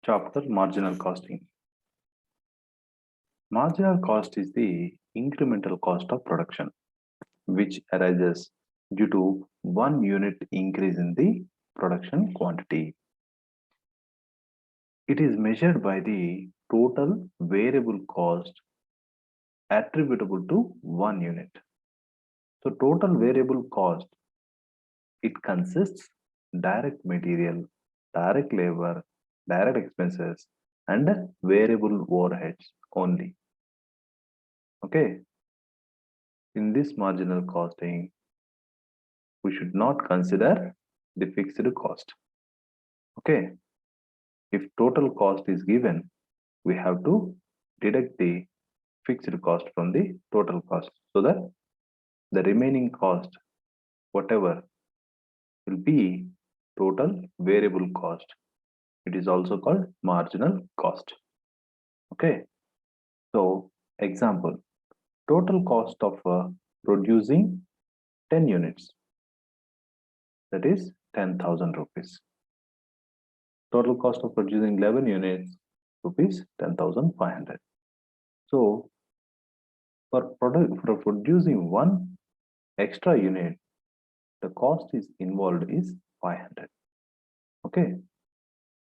Chapter Marginal Costing. Marginal cost is the incremental cost of production, which arises due to 1 unit increase in the production quantity. It is measured by the total variable cost attributable to 1 unit. So total variable cost, it consists direct material, direct labor, direct expenses, and variable overheads only. Okay, in this marginal costing, we should not consider the fixed cost. Okay, if total cost is given, we have to deduct the fixed cost from the total cost so that the remaining cost, whatever, will be total variable cost. It is also called marginal cost. Okay, so example, total cost of producing 10 units, that is 10,000 rupees. Total cost of producing 11 units, rupees 10,500. So for producing one extra unit, the cost is involved is 500. Okay,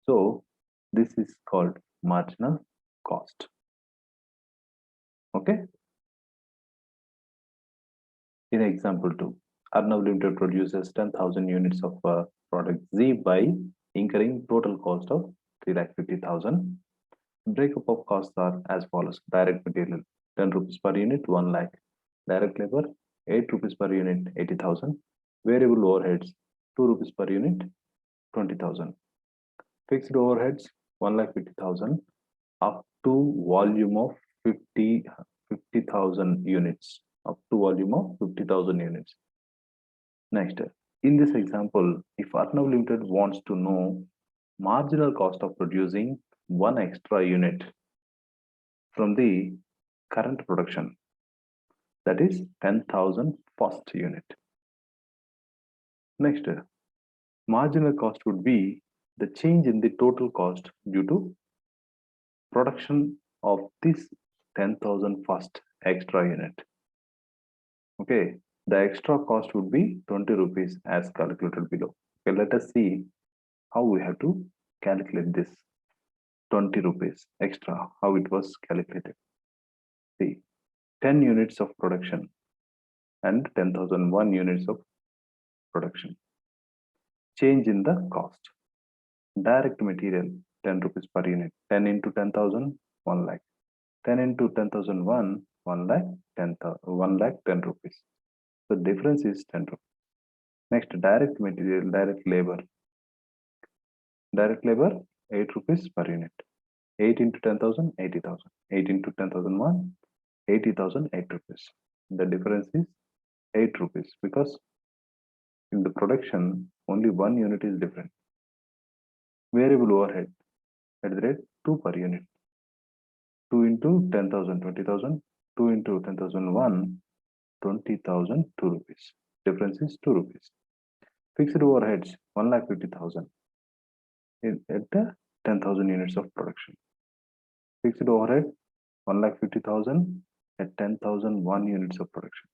so this is called marginal cost. Okay, in example 2, Arnav Limited produces 10,000 units of product Z by incurring total cost of 3,50,000. Breakup of costs are as follows: direct material 10 rupees per unit, 1 lakh; direct labor 8 rupees per unit, 80,000; variable overheads 2 rupees per unit, 20,000; fixed overheads 1,50,000 up to volume of 50,000 units, up to volume of 50,000 units. Next, in this example, if Arnav Limited wants to know marginal cost of producing one extra unit from the current production, that is 10,000 first unit. Next, marginal cost would be the change in the total cost due to production of this 10,000 first extra unit. Okay, the extra cost would be 20 rupees as calculated below. Okay, let us see how we have to calculate this 20 rupees extra, how it was calculated. See, 10 units of production and 10,001 units of production. Change in the cost. Direct material 10 rupees per unit. 10 into 10,000, 1 lakh. 10 into 10,001, 1 lakh, 1 lakh 10 rupees. The difference is 10 rupees. Next, direct material, direct labor. Direct labor 8 rupees per unit. 8 into 10,000, 80,000. 8 into 10,001, 80,000, 8 rupees. The difference is 8 rupees because in the production only 1 unit is different. Variable overhead at the rate 2 per unit. 2 into 10,000, 20,000. 2 into 10,001, 20,000, 2 rupees. Difference is 2 rupees. Fixed overheads 1,50,000 at the 10,000 units of production. Fixed overhead 1,50,000 at 10,001 units of production.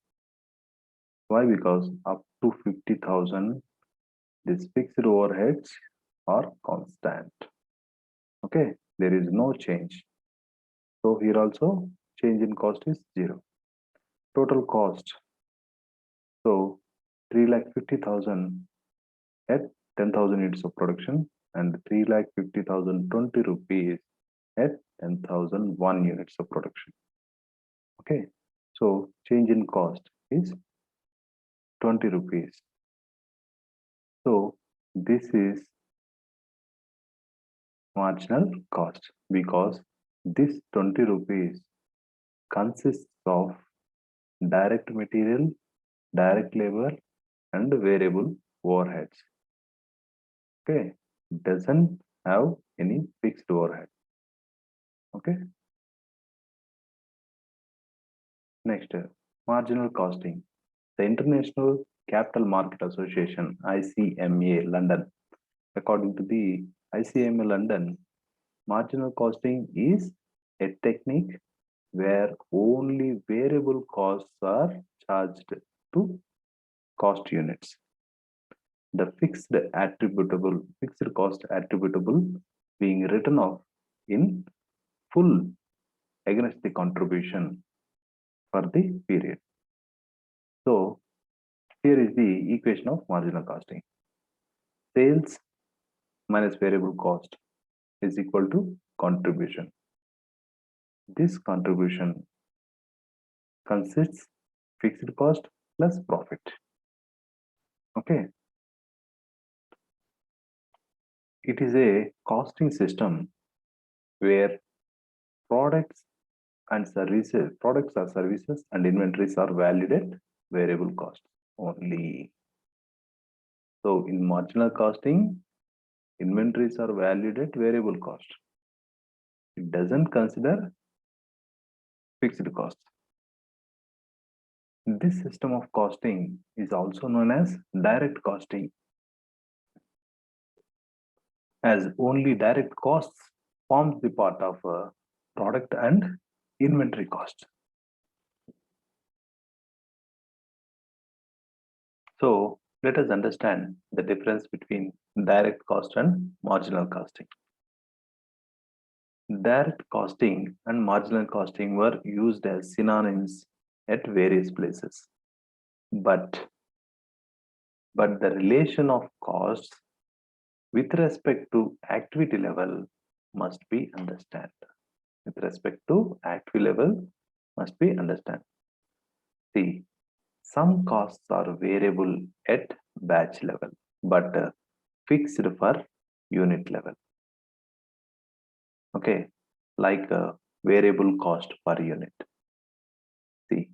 Why? Because up to 50,000, these fixed overheads are constant. Okay, there is no change. So here also change in cost is 0. Total cost. So 3,50,000 at 10,000 units of production and 3,50,000 20 rupees at 10,001 units of production. Okay, so change in cost is 20 rupees. So this is marginal cost because this 20 rupees consists of direct material, direct labor, and variable overheads. Okay, doesn't have any fixed overhead. Okay. Next, marginal costing. The International Capital Market Association, ICMA London, according to the ICMA London, Marginal costing is a technique where only variable costs are charged to cost units. The fixed cost attributable being written off in full against the contribution for the period. So here is the equation of marginal costing. Sales minus variable cost is equal to contribution. This contribution consists fixed cost plus profit. Okay. It is a costing system where products products or services and inventories are valued at variable cost only. So in marginal costing, inventories are valued at variable cost. It doesn't consider fixed costs. This system of costing is also known as direct costing, as only direct costs forms the part of a product and inventory cost. So let us understand the difference between direct cost and marginal costing. Direct costing and marginal costing were used as synonyms at various places. But the relation of costs with respect to activity level must be understood. With respect to activity level must be understood. See, some costs are variable at batch level, but fixed for unit level. Okay, like a variable cost per unit. See,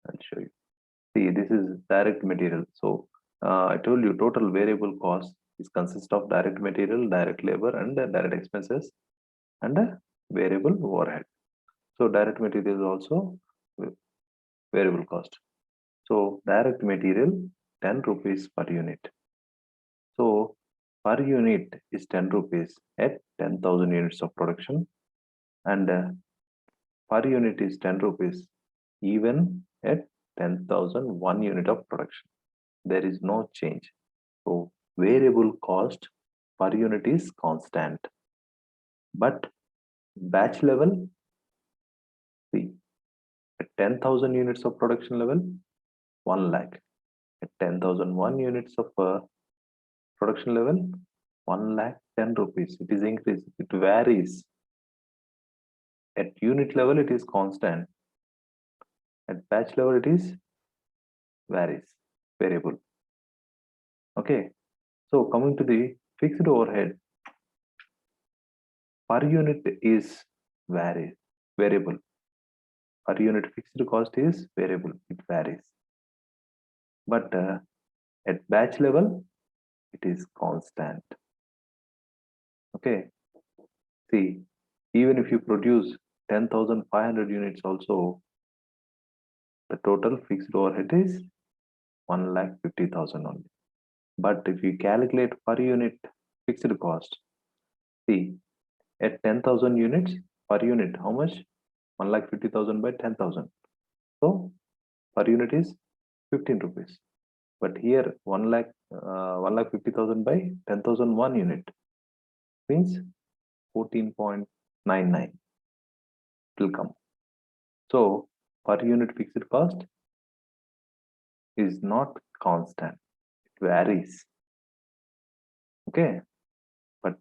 I'll show you. See, this is direct material. So I told you total variable cost is consist of direct material, direct labor, and direct expenses, and variable overhead. So direct material is also variable cost. So direct material 10 rupees per unit. So per unit is 10 rupees at 10,000 units of production, and per unit is 10 rupees even at 10,001 unit of production. There is no change. So variable cost per unit is constant. But batch level, see, at 10,000 units of production level, 1 lakh. At 10,001 units of production level, 1 lakh 10 rupees. It is increased. It varies. At unit level, it is constant. At batch level, it is varies, variable. Okay. So coming to the fixed overhead, per unit is variable. Per unit fixed cost is variable. It varies. But at batch level, it is constant. Okay. See, even if you produce 10,500 units also, the total fixed overhead is 1,50,000 only. But if you calculate per unit fixed cost, see, at 10,000 units per unit, how much? 1,50,000 by 10,000. So per unit is 15 rupees. But here 1,50,000 by 10,001 unit means 14.99 will come. So per unit fixed cost is not constant. It varies. Okay. But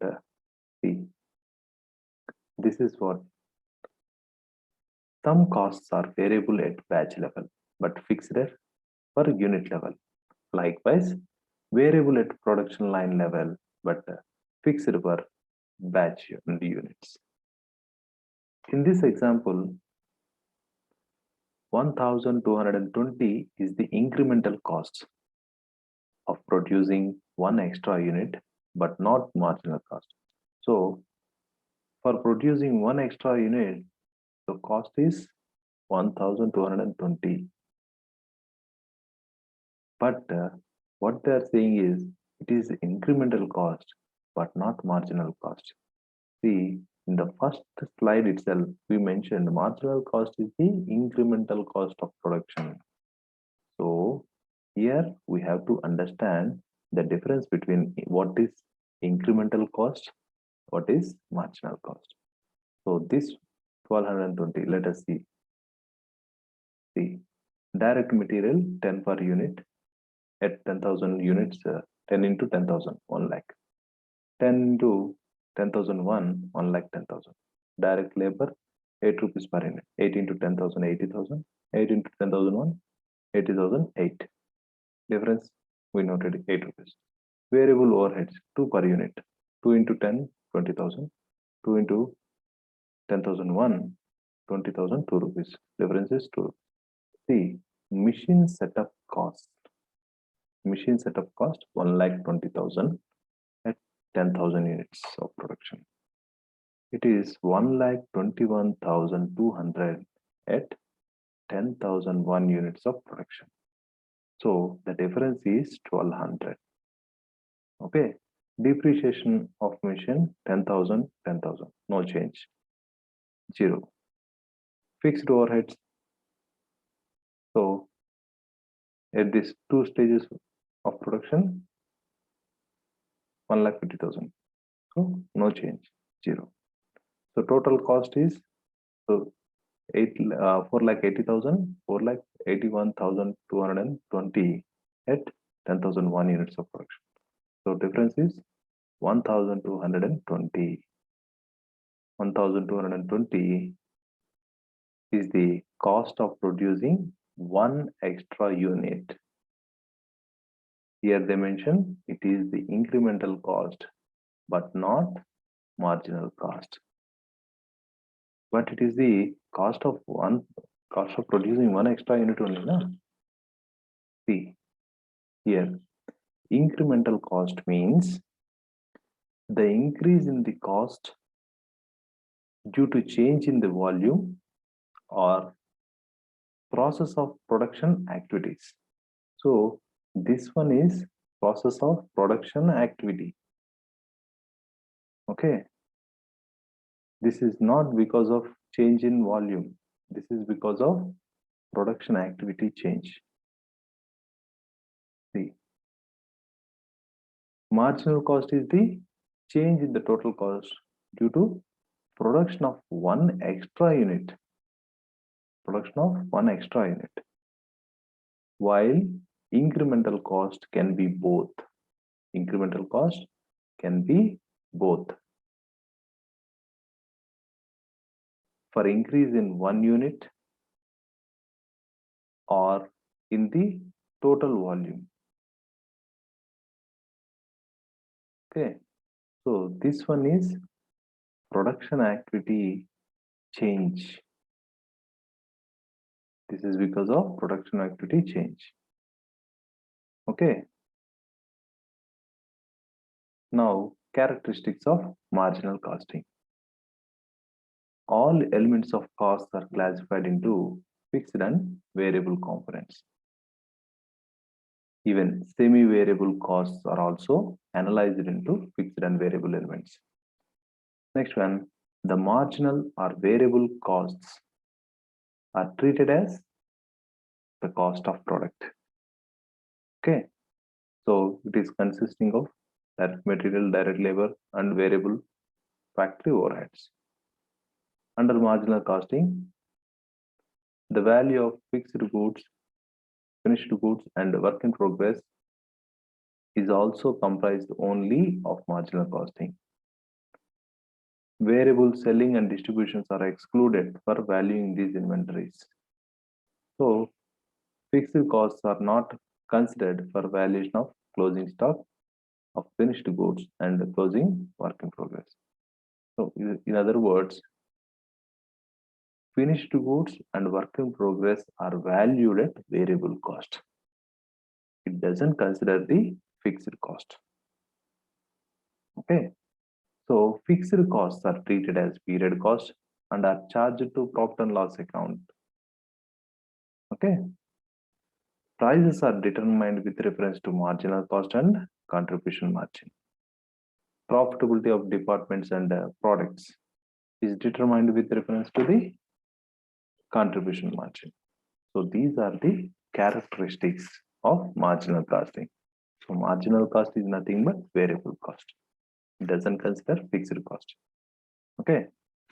see, this is what some costs are variable at batch level, but fixed per unit level. Likewise, variable at production line level, but fixed per batch units. In this example, 1,220 is the incremental cost of producing one extra unit, but not marginal cost. So, for producing one extra unit, the cost is 1,220. But what they are saying is it is incremental cost, but not marginal cost. See, in the first slide itself, we mentioned marginal cost is the incremental cost of production. So here we have to understand the difference between what is incremental cost, what is marginal cost. So this 1220, let us see. See, direct material 10 per unit at 10,000 units, 10 into 10,000, 1 lakh. 10 into 10,001, 1 lakh 10,000. Direct labor 8 rupees per unit. 8 into 10,000, 80,000. 8 into 10,001, 80,000, 8. Difference we noted 8 rupees. Variable overheads 2 per unit. 2 into 10, 20,000. 2 into 10,001, 20,000, 2 rupees. Difference is 2. See, machine setup cost. Machine setup cost 1,20,000 at 10,000 units of production. It is 1,21,200 at 10,001 units of production. So the difference is 1,200. Okay. Depreciation of machine 10,000, 10,000. No change. 0. Fixed overheads. So at these two stages of production, 1,50,000. So no change. 0. So total cost is so 4,80,000, 4,81,220 at 10,001 units of production. So difference is 1,220. 1,220 is the cost of producing one extra unit. Here they mention it is the incremental cost, but not marginal cost. But it is the cost of producing one extra unit only. Na? See, here incremental cost means the increase in the cost due to change in the volume or process of production activities. So this one is process of production activity. Okay. This is not because of change in volume. This is because of production activity change. See, marginal cost is the change in the total cost due to production of one extra unit. Production of one extra unit. While incremental cost can be both. Incremental cost can be both. For increase in one unit or in the total volume. Okay, so this one is production activity change. This is because of production activity change. Okay. Now, characteristics of marginal costing. All elements of cost are classified into fixed and variable components. Even semi-variable costs are also analyzed into fixed and variable elements. Next one, the marginal or variable costs are treated as the cost of product. Okay, so it is consisting of direct material, direct labor, and variable factory overheads. Under marginal costing, the value of fixed goods, finished goods, and work in progress is also comprised only of marginal costing. Variable selling and distributions are excluded for valuing these inventories. So, fixed costs are not considered for valuation of closing stock of finished goods and closing work in progress. So, in other words, finished goods and work in progress are valued at variable cost. It doesn't consider the fixed cost. Okay. So fixed costs are treated as period cost and are charged to profit and loss account. Okay. Prices are determined with reference to marginal cost and contribution margin. profitability of departments and products is determined with reference to the contribution margin. So these are the characteristics of marginal costing. So marginal cost is nothing but variable cost. It doesn't consider fixed cost. Okay.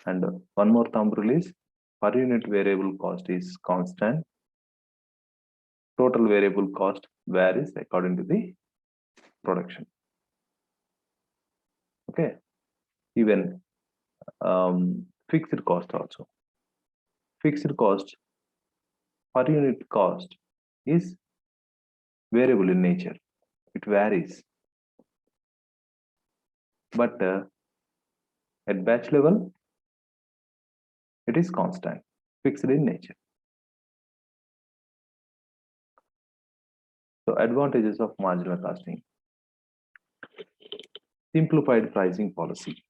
And one more thumb rule is per unit variable cost is constant. Total variable cost varies according to the production. Okay. Even fixed cost also. Fixed cost per unit cost is variable in nature. It varies. But at batch level, it is constant, fixed in nature. So advantages of marginal costing. Simplified pricing policy.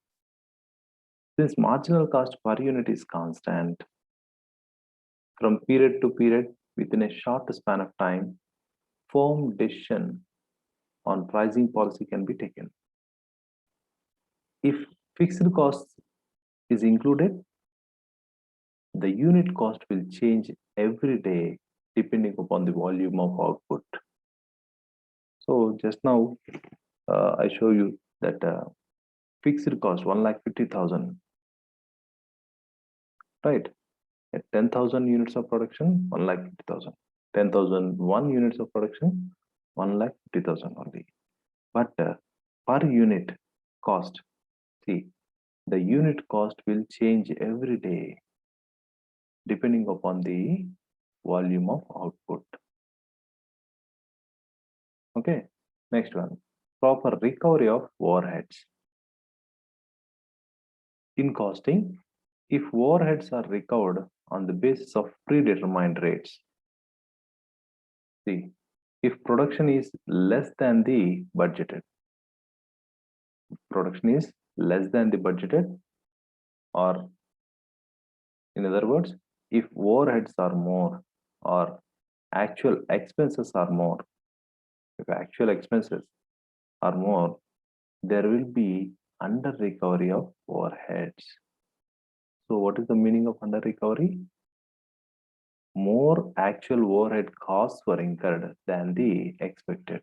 Since marginal cost per unit is constant from period to period within a short span of time, firm decision on pricing policy can be taken. If fixed cost is included, the unit cost will change every day depending upon the volume of output. So just now I show you that fixed cost 1,50,000, right? At 10,000 units of production, 1,50,000. 10,001 units of production, 1,50,000 only. But per unit cost, see, the unit cost will change every day depending upon the volume of output. Okay, next one, proper recovery of overheads. In costing, if overheads are recovered on the basis of predetermined rates, see, if production is less than the budgeted, or in other words, if overheads are more or actual expenses are more, if actual expenses are more, there will be under recovery of overheads. So what is the meaning of under recovery? More actual overhead costs were incurred than the expected.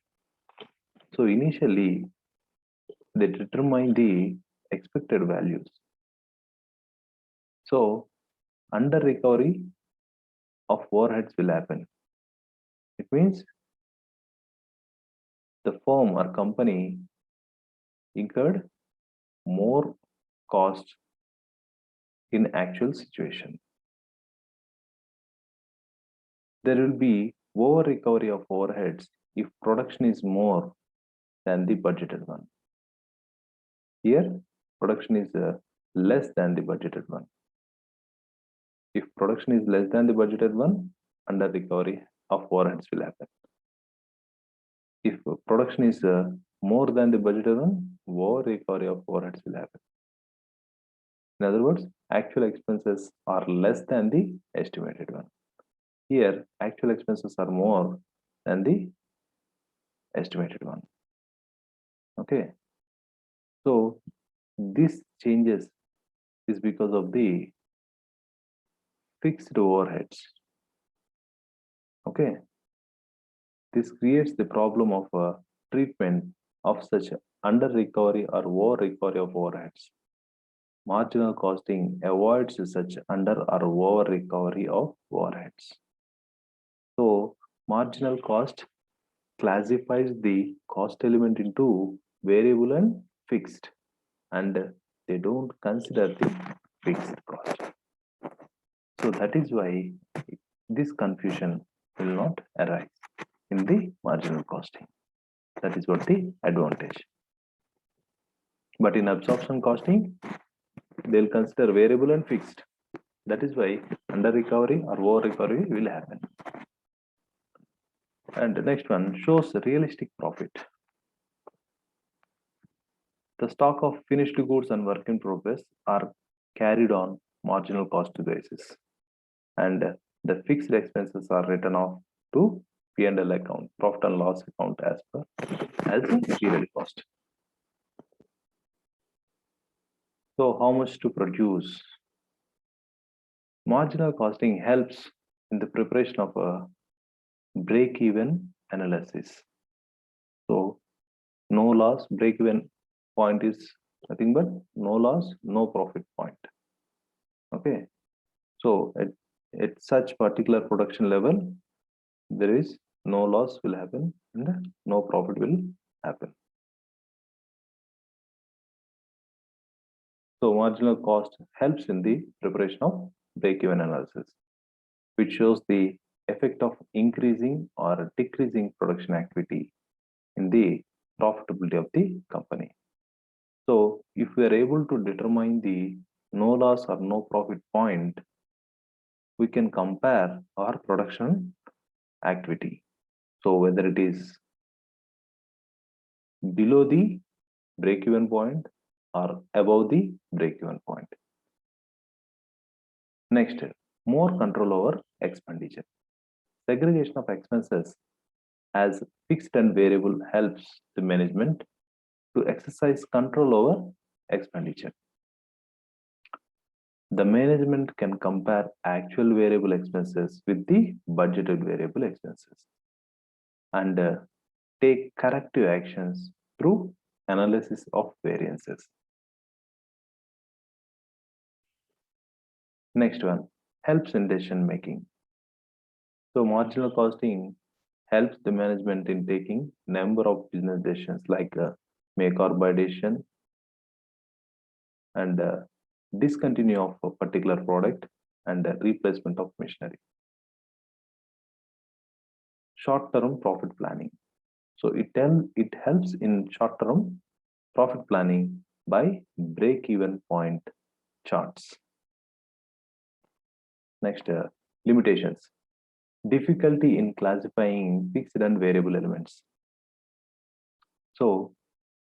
So initially, they determine the expected values. So under recovery of overheads will happen. It means the firm or company incurred more cost in actual situation. There will be over recovery of overheads if production is more than the budgeted one. Here, production is less than the budgeted one. If production is less than the budgeted one, under recovery of overheads will happen. If production is more than the budgeted one, over recovery of overheads will happen. In other words, actual expenses are less than the estimated one. Here, actual expenses are more than the estimated one. Okay. So this changes is because of the fixed overheads. Okay. This creates the problem of treatment of such under recovery or over recovery of overheads. Marginal costing avoids such under or over recovery of overheads. So marginal cost classifies the cost element into variable and fixed, and they don't consider the fixed cost. So that is why this confusion will not arise in the marginal costing. That is what the advantage. But in absorption costing, they'll consider variable and fixed. That is why under recovery or over recovery will happen. And the next one shows realistic profit. The stock of finished goods and work in progress are carried on marginal cost basis, and the fixed expenses are written off to P&L account, profit and loss account as a period cost. So how much to produce? Marginal costing helps in the preparation of a break-even analysis. So no loss, break-even point is nothing but no loss, no profit point. Okay. So at such particular production level, there is no loss will happen and no profit will happen. So marginal cost helps in the preparation of break-even analysis, which shows the effect of increasing or decreasing production activity in the profitability of the company. So if we are able to determine the no loss or no profit point, we can compare our production activity. So whether it is below the break-even point or above the break-even point. Next, more control over expenditure. Segregation of expenses as fixed and variable helps the management to exercise control over expenditure. The management can compare actual variable expenses with the budgeted variable expenses and take corrective actions through analysis of variances. Next one, helps in decision making. So marginal costing helps the management in taking number of business decisions like make or buy decision and discontinue of a particular product and replacement of machinery. Short-term profit planning. So it helps in short-term profit planning by break-even point charts. Next, limitations. Difficulty in classifying fixed and variable elements. So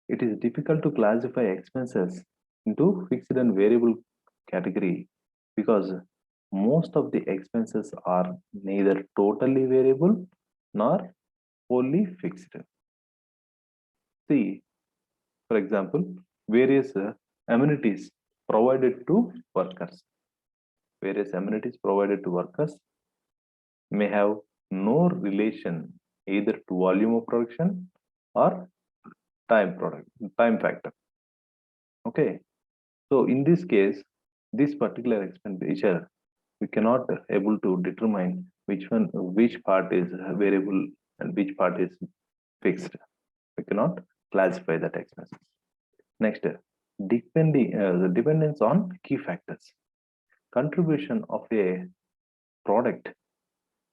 it is difficult to classify expenses into fixed and variable category because most of the expenses are neither totally variable nor wholly fixed. See, for example, various amenities provided to workers. Various amenities provided to workers may have no relation either to volume of production or time factor. Okay, so in this case, this particular expenditure we cannot able to determine which part is variable and which part is fixed. We cannot classify that expenses. Next, the dependence on key factors. Contribution of a product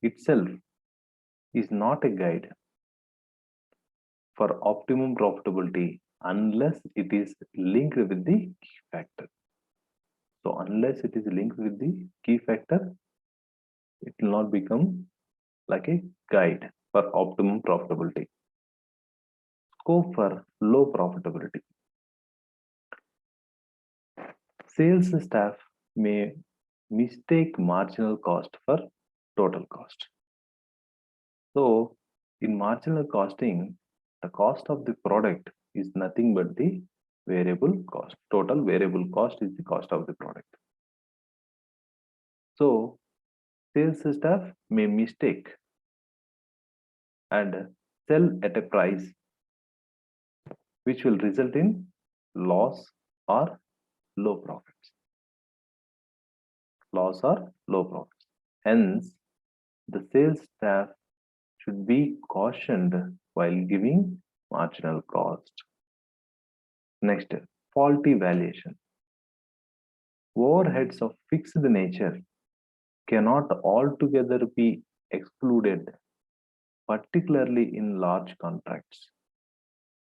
itself is not a guide for optimum profitability unless it is linked with the key factor. So unless it is linked with the key factor, it will not become like a guide for optimum profitability. Scope for low profitability. Sales staff may mistake marginal cost for total cost. So in marginal costing, the cost of the product is nothing but the variable cost. Total variable cost is the cost of the product. So sales staff may mistake and sell at a price which will result in loss or low profits. Loss or low profits. Hence, the sales staff should be cautioned while giving marginal cost. Next, faulty valuation. Overheads of fixed nature cannot altogether be excluded, particularly in large contracts.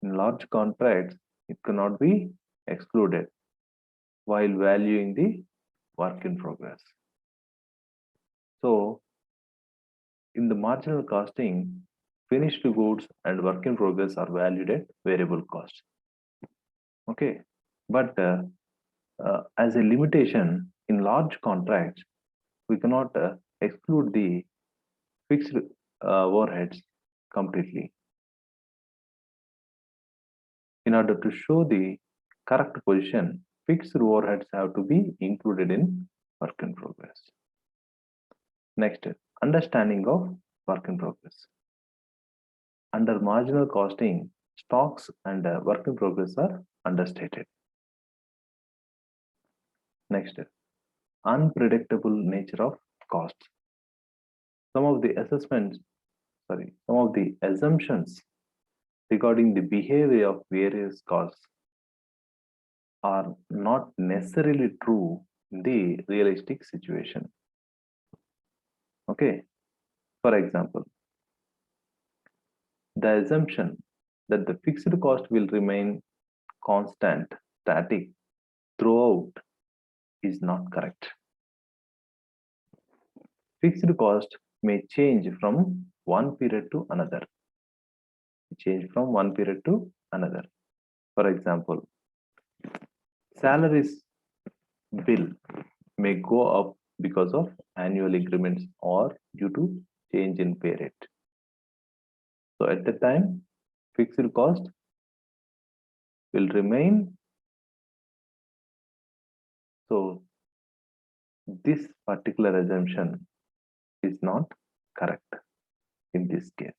In large contracts, it cannot be excluded while valuing the work in progress. So, in the marginal costing, finished goods and work in progress are valued at variable cost. Okay, but as a limitation in large contracts, we cannot exclude the fixed overheads completely. In order to show the correct position, fixed overheads have to be included in work in progress. Next, understanding of work in progress. Under marginal costing, stocks and work in progress are understated. Next, unpredictable nature of costs. Some of the assumptions regarding the behavior of various costs are not necessarily true in the realistic situation. Okay, for example, the assumption that the fixed cost will remain constant, static throughout is not correct. Fixed cost may change from one period to another. For example, salaries bill may go up because of annual increments or due to change in pay rate. So at the time, fixed cost will remain. So this particular assumption is not correct in this case.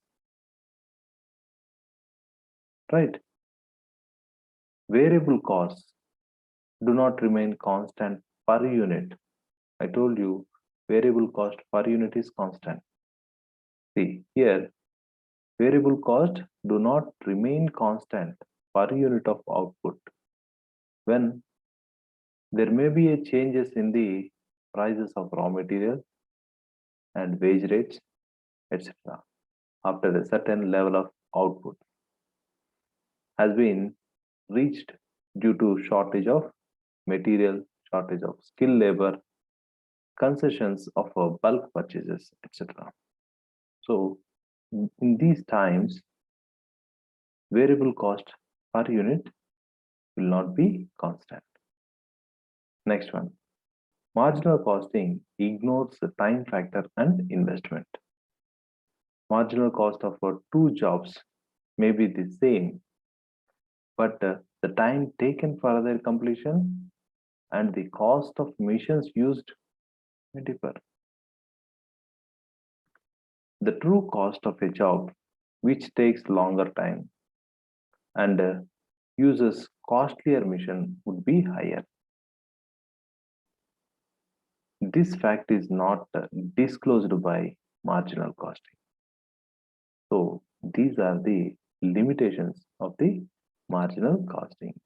Right? Variable costs do not remain constant per unit. I told you variable cost per unit is constant. See here, variable cost do not remain constant per unit of output when there may be a changes in the prices of raw material and wage rates, etc. after a certain level of output has been reached due to shortage of material, shortage of skilled labor, concessions of bulk purchases, etc. So in these times, variable cost per unit will not be constant. Next one, marginal costing ignores the time factor and investment. Marginal cost of two jobs may be the same, but the time taken for their completion and the cost of machines used may differ. The true cost of a job which takes longer time and uses costlier machine would be higher. This fact is not disclosed by marginal costing. So these are the limitations of the marginal costing.